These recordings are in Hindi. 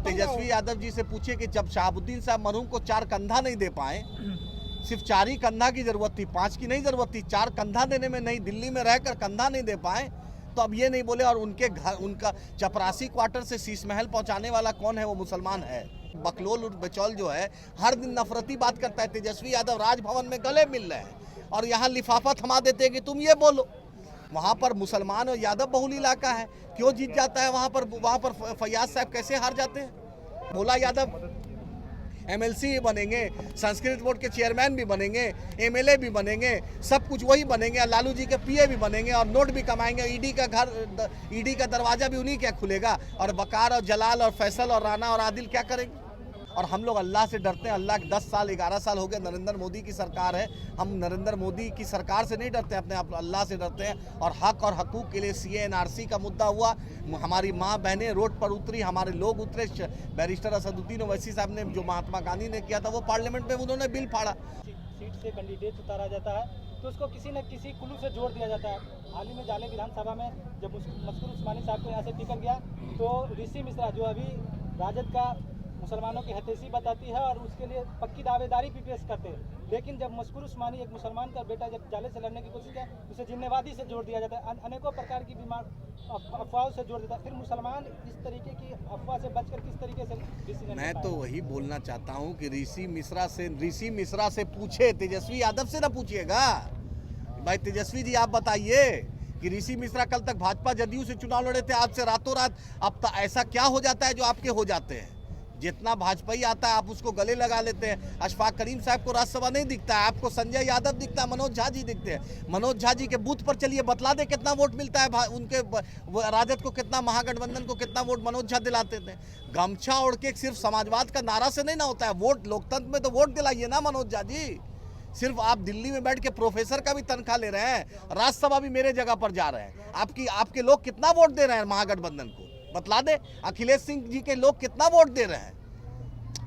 तेजस्वी यादव जी से पूछिए कि जब शहाबुद्दीन साहब मरहूम को 4 कंधा नहीं दे पाए, सिर्फ 4 ही कंधा की जरूरत थी, 5 की नहीं जरूरत थी, 4 कंधा देने में नहीं, दिल्ली में रहकर कंधा नहीं दे पाए, तो अब ये नहीं बोले। और उनके घर, उनका चपरासी क्वार्टर से शीश महल पहुंचाने वाला कौन है? वो मुसलमान है। बकलोल और बचौल जो है हर दिन नफरती बात करता है। तेजस्वी यादव राजभवन में गले मिल रहे हैं और यहाँ लिफाफा थमा देते हैं कि तुम ये बोलो। वहाँ पर मुसलमान और यादव बहुल इलाका है, क्यों जीत जाता है वहाँ पर फैयाज साहब कैसे हार जाते हैं? भोला यादव एमएलसी भी बनेंगे, संस्कृत बोर्ड के चेयरमैन भी बनेंगे, एमएलए भी बनेंगे, सब कुछ वही बनेंगे, लालू जी के पीए भी बनेंगे और नोट भी कमाएंगे। ईडी का दरवाजा भी उन्हीं क्या खुलेगा, और बकार और जलाल और फैसल और राना और आदिल क्या करेंगे? और हम लोग अल्लाह से डरते हैं। अल्लाह के 10 साल 11 साल हो गए, नरेंद्र मोदी की सरकार है। हम नरेंद्र मोदी की सरकार से नहीं डरते, अपने आप अल्लाह से डरते हैं। और हक और हकूक़ के लिए सीए एनआरसी का मुद्दा हुआ, हमारी माँ बहनें रोड पर उतरी, हमारे लोग उतरे। बैरिस्टर असदुद्दीन ओवैसी साहब ने जो महात्मा गांधी ने किया था वो पार्लियामेंट में उन्होंने बिल फाड़ा। सीट से कैंडिडेट उतारा जाता है तो उसको किसी न किसी कुल्लू से जोड़ दिया जाता है। हाल ही में जाले विधानसभा में जब मस्कुर उस्मानी साहब को यहाँ से टिकट गया तो ऋषि मिश्रा जो अभी राजद का मुसलमानों की हतेशी बताती है और उसके लिए पक्की दावेदारी भी पेश करते हैं, लेकिन जब मस्कुर उस्मानी एक मुसलमान का बेटा जब जाले से लड़ने की कोशिश किया उसे जिन्नेवादी से जोड़ दिया जाता है, अनेकों प्रकार की बीमार अफवाहों से जोड़ देता है। फिर मुसलमान इस तरीके की अफवाह से बचकर किस तरीके से? मैं तो वही बोलना चाहता हूँ कि ऋषि मिश्रा से पूछे, तेजस्वी यादव से ना पूछिएगा। भाई तेजस्वी जी आप बताइए कि ऋषि मिश्रा कल तक भाजपा जदयू से चुनाव लड़े थे, आज से रातों रात अब ऐसा क्या हो जाता है जो आपके हो जाते हैं? जितना भाजपाई आता है आप उसको गले लगा लेते हैं। अशफाक करीम साहब को राज्यसभा नहीं दिखता है, आपको संजय यादव दिखता है, मनोज झा जी दिखते हैं। मनोज झा जी के बूथ पर चलिए, बतला दे कितना वोट मिलता है उनके राजद को, कितना महागठबंधन को कितना वोट मनोज झा दिलाते थे। गमछा ओढ़ के सिर्फ समाजवाद का नारा से नहीं ना होता है वोट। लोकतंत्र में तो वोट दिलाइए ना मनोज झा जी। सिर्फ आप दिल्ली में बैठ के प्रोफेसर का भी तनख्वाह ले रहे हैं, राज्यसभा भी मेरे जगह पर जा रहे हैं। आपके लोग कितना वोट दे रहे हैं महागठबंधन को? बतला दे। अखिलेश सिंह जी के लोग कितना वोट दे रहे हैं?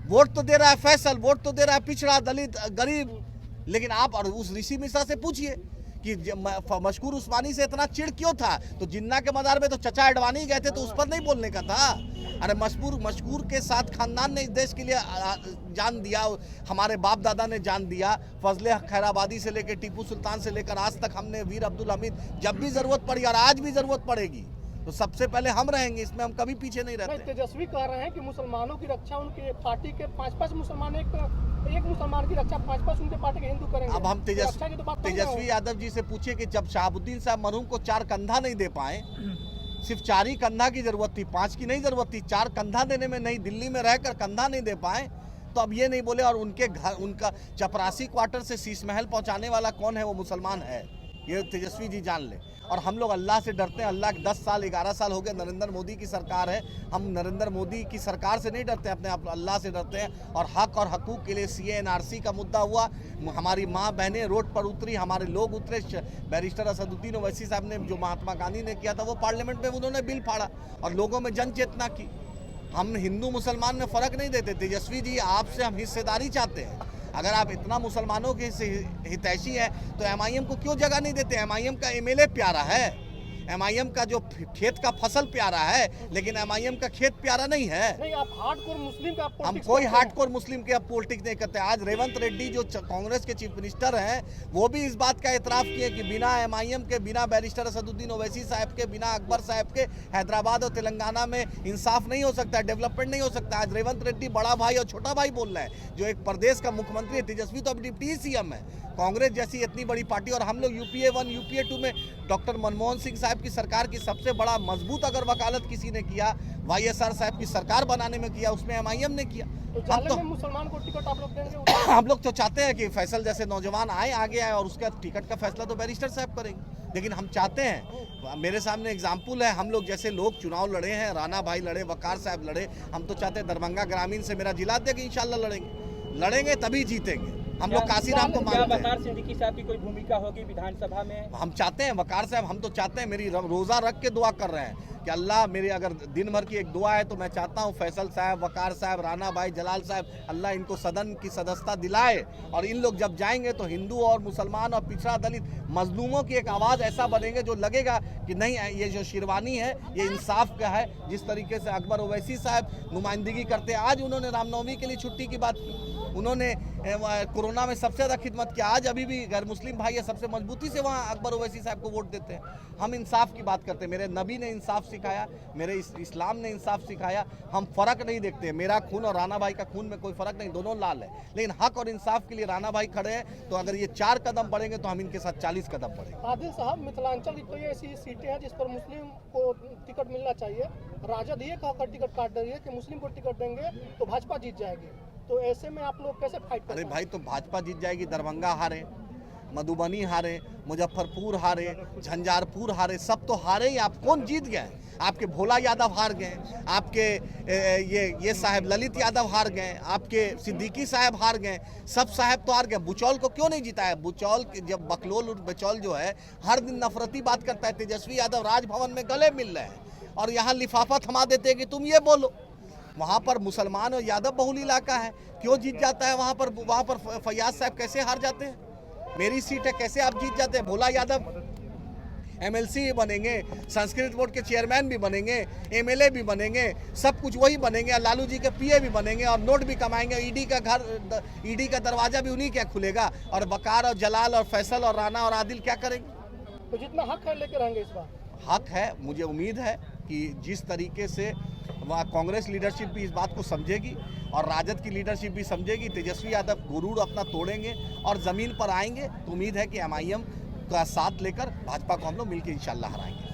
वोट तो दे रहा है फैसल, वोट तो दे रहा है पिछड़ा, दलित, गरीब। लेकिन आप और उस ऋषि मिश्रा से पूछिए कि मशकूर उस्मानी से इतना चिढ़ क्यों था? तो जिन्ना के मदार में तो चचा अडवाणी गए थे, तो उस पर नहीं बोलने का था। अरे मशकूर के साथ खानदान ने इस देश के लिए जान दिया, हमारे बाप दादा ने जान दिया। फजले खैराबादी से लेकर टीपू सुल्तान से लेकर आज तक हमने वीर अब्दुल हमीद, जब भी जरूरत पड़ी और आज भी जरूरत पड़ेगी तो सबसे पहले हम रहेंगे, इसमें हम कभी पीछे नहीं रहते। तेजस्वी कह रहे हैं कि मुसलमानों की रक्षा उनके पार्टी के 5-5 मुसलमान, एक मुसलमान की रक्षा 5-5 उनके पार्टी के हिंदू करेंगे। अब हम तेजस्वी यादव जी से पूछे कि जब शहाबुद्दीन साहब मरहूम को 4 कंधा नहीं दे पाए, सिर्फ 4 ही कंधा की जरूरत थी, 5 की नहीं जरूरत थी, 4 कंधा देने में नहीं, दिल्ली में रहकर कंधा नहीं दे पाए, तो अब ये नहीं बोले। और उनके घर, उनका चपरासी क्वार्टर से शीश महल पहुंचाने वाला कौन है? वो मुसलमान है। ये तेजस्वी जी जान ले। और हम लोग अल्लाह से डरते हैं। अल्लाह के 10 साल 11 साल हो गए, नरेंद्र मोदी की सरकार है। हम नरेंद्र मोदी की सरकार से नहीं डरते, अपने आप अल्लाह से डरते हैं। और हक और हकूक़ के लिए सीए एनआरसी का मुद्दा हुआ, हमारी माँ बहनें रोड पर उतरी, हमारे लोग उतरे। बैरिस्टर असदुद्दीन ओवैसी साहब ने जो महात्मा गांधी ने किया था वो पार्लियामेंट में उन्होंने बिल फाड़ा और लोगों में जन चेतना की। हम हिंदू मुसलमान में फ़र्क नहीं देते। तेजस्वी जी आपसे हम हिस्सेदारी चाहते हैं। अगर आप इतना मुसलमानों के हितैषी हैं तो एमआईएम को क्यों जगह नहीं देते? एमआईएम का एमएलए प्यारा है, एमआईएम का जो खेत का फसल प्यारा है, लेकिन एमआईएम का खेत प्यारा नहीं है। नहीं, आप हार्डकोर मुस्लिम का हम कोई हार्डकोर मुस्लिम के अब पॉलिटिक्स नहीं करते। आज रेवंत रेड्डी जो कांग्रेस के चीफ मिनिस्टर हैं वो भी इस बात का एतराफ़ किए कि बिना एमआईएम के, बिना बैरिस्टर असदुद्दीन ओवैसी साहब के, बिना अकबर साहब के हैदराबाद और तेलंगाना में इंसाफ नहीं हो सकता, डेवलपमेंट नहीं हो सकता। आज रेवंत रेड्डी बड़ा भाई और छोटा भाई बोल रहे हैं, जो एक प्रदेश का मुख्यमंत्री है। तेजस्वी तो अब डिप्टी सीएम है। कांग्रेस जैसी इतनी बड़ी पार्टी, और हम लोग यूपीए 1 यूपीए 2 में डॉक्टर मनमोहन सिंह साहब की सरकार की सबसे बड़ा मजबूत अगर वकालत किसी ने किया, वाईएसआर साहब की सरकार बनाने में किया, उसमें एमआईएम ने किया। तो मुसलमान को टिकट आप लोग देंगे? हम लोग तो चाहते हैं कि फैसल जैसे नौजवान आगे आए और उसके बाद टिकट का फैसला तो बैरिस्टर साहब करेंगे। लेकिन हम चाहते हैं, मेरे सामने एग्जाम्पल है, हम लोग जैसे लोग चुनाव लड़े हैं, राणा भाई लड़े, वकार साहब लड़े, हम तो चाहते हैं दरभंगा ग्रामीण से मेरा जिला अध्यक्ष इंशाल्लाह लड़ेंगे तभी जीतेंगे। हम लोग काशीराम को मानते हैं। वकार सिद्दीकी साहब की कोई भूमिका होगी विधानसभा में? हम चाहते हैं वकार साहब, हम तो चाहते हैं, मेरी रोज़ा रख के दुआ कर रहे हैं कि अल्लाह मेरी, अगर दिन भर की एक दुआ है तो मैं चाहता हूँ फैसल साहब, वकार साहब, राणा भाई, जलाल साहब, अल्लाह इनको सदन की सदस्यता दिलाए। और इन लोग जब जाएंगे तो हिंदू और मुसलमान और पिछड़ा दलित मजलूमों की एक आवाज़ ऐसा बनेंगे जो लगेगा कि नहीं, ये जो शेरवानी है ये इंसाफ का है। जिस तरीके से अकबर ओवैसी साहब नुमाइंदगी करते, आज उन्होंने रामनवमी के लिए छुट्टी की बात की, उन्होंने कोरोना में सबसे ज़्यादा खिदमत किया, आज अभी भी गैर मुस्लिम भाई है सबसे मजबूती से वहाँ अकबर ओवैसी साहब को वोट देते हैं। हम इंसाफ की बात करते हैं, मेरे नबी ने इंसाफ सिखाया, मेरे इस्लाम ने इंसाफ सिखाया। हम फ़र्क नहीं देखते, मेरा खून और राणा भाई का खून में कोई फ़र्क नहीं, दोनों लाल है। लेकिन हक और इंसाफ के लिए राणा भाई खड़े हैं, तो अगर ये 4 कदम बढ़ेंगे तो हम इनके साथ 40 कदम बढ़ेंगे। आदिल साहब, मिथिलांचल की कोई ऐसी सीटें हैं जिस पर मुस्लिम को टिकट मिलना चाहिए, राजद ये कहकर टिकट काट रही है कि मुस्लिम को टिकट देंगे तो भाजपा जीत जाएगी, तो ऐसे में आप लोग कैसे फाइट करें? अरे भाई, तो भाजपा जीत जाएगी। दरभंगा हारे, मधुबनी हारे, मुजफ्फरपुर हारे, झंझारपुर हारे, सब तो हारे ही। आप कौन जीत गए? आपके भोला यादव हार गए, आपके ये साहब ललित यादव हार गए, आपके सिद्दीकी साहब हार गए, सब साहब तो हार गए। बुचौल को क्यों नहीं जीता है? बुचौल जब बकलोल और बचौल जो है हर दिन नफरती बात करता है। तेजस्वी यादव राजभवन में गले मिल रहे हैं और यहाँ लिफाफा थमा देते हैं कि तुम ये बोलो। वहाँ पर मुसलमान और यादव बहुल इलाका है, क्यों जीत जाता है वहाँ पर फैयाज साहब कैसे हार जाते हैं? मेरी सीट है, कैसे आप जीत जाते हैं? भोला यादव MLC बनेंगे, संस्कृत बोर्ड के चेयरमैन भी बनेंगे, MLA भी बनेंगे, सब कुछ वही बनेंगे, लालू जी के PA भी बनेंगे और नोट भी कमाएंगे। ईडी का दरवाजा भी उन्हीं क्या खुलेगा। और वकार और जलाल और फैसल और राणा और आदिल क्या करेंगे? तो जितना हक है लेके रहेंगे इस बार? हक है, मुझे उम्मीद है कि जिस तरीके से वहाँ कांग्रेस लीडरशिप भी इस बात को समझेगी और राजद की लीडरशिप भी समझेगी, तेजस्वी यादव गुरूर अपना तोड़ेंगे और ज़मीन पर आएंगे, तो उम्मीद है कि MIM का साथ लेकर भाजपा को हम लोग मिलकर इंशाल्लाह हराएंगे।